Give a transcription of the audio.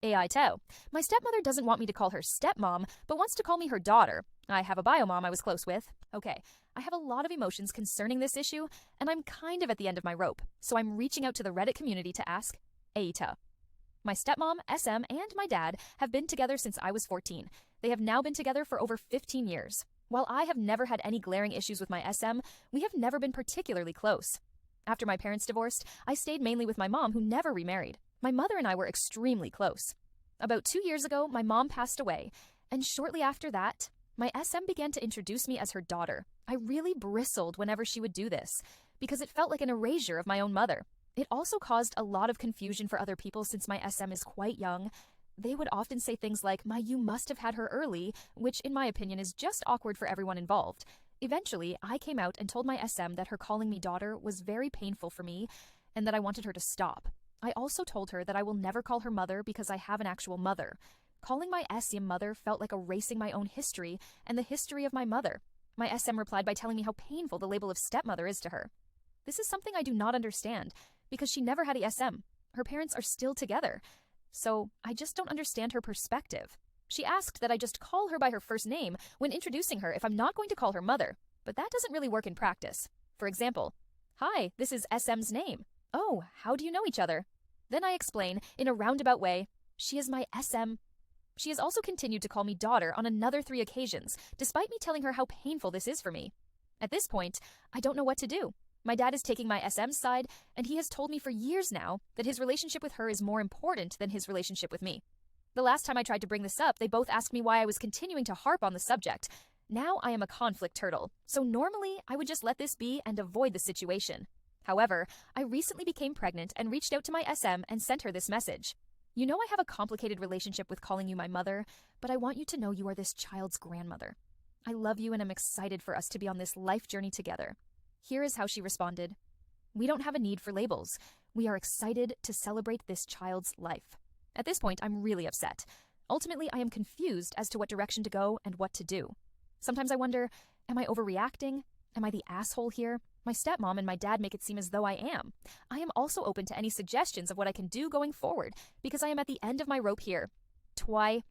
AITA. My stepmother doesn't want me to call her stepmom, but wants to call me her daughter. I have a biomom I was close with. Okay, I have a lot of emotions concerning this issue, and I'm kind of at the end of my rope, so I'm reaching out to the Reddit community to ask AITA. My stepmom, SM, and my dad have been together since I was 14. They have now been together for over 15 years. While I have never had any glaring issues with my SM, we have never been particularly close. After my parents divorced, I stayed mainly with my mom, who never remarried. My mother and I were extremely close. About 2 years ago, my mom passed away, and shortly after that, my SM began to introduce me as her daughter. I really bristled whenever she would do this, because it felt like an erasure of my own mother. It also caused a lot of confusion for other people since my SM is quite young. They would often say things like, you must have had her early, which in my opinion is just awkward for everyone involved. Eventually, I came out and told my SM that her calling me daughter was very painful for me, and that I wanted her to stop. I also told her that I will never call her mother because I have an actual mother. Calling my SM mother felt like erasing my own history and the history of my mother. My SM replied by telling me how painful the label of stepmother is to her. This is something I do not understand, because she never had a SM. Her parents are still together. So I just don't understand her perspective. She asked that I just call her by her first name when introducing her if I'm not going to call her mother, but that doesn't really work in practice. For example, "Hi, this is SM's name." "Oh, how do you know each other?" Then I explain, in a roundabout way, "She is my SM." She has also continued to call me daughter on another 3 occasions, despite me telling her how painful this is for me. At this point, I don't know what to do. My dad is taking my SM's side, and he has told me for years now that his relationship with her is more important than his relationship with me. The last time I tried to bring this up, they both asked me why I was continuing to harp on the subject. Now I am a conflict turtle, so normally I would just let this be and avoid the situation. However, I recently became pregnant and reached out to my SM and sent her this message. "You know I have a complicated relationship with calling you my mother, but I want you to know you are this child's grandmother. I love you and am excited for us to be on this life journey together." Here is how she responded. "We don't have a need for labels. We are excited to celebrate this child's life." At this point, I'm really upset. Ultimately, I am confused as to what direction to go and what to do. Sometimes I wonder, am I overreacting? Am I the asshole here? My stepmom and my dad make it seem as though I am. I am also open to any suggestions of what I can do going forward, because I am at the end of my rope here. Twy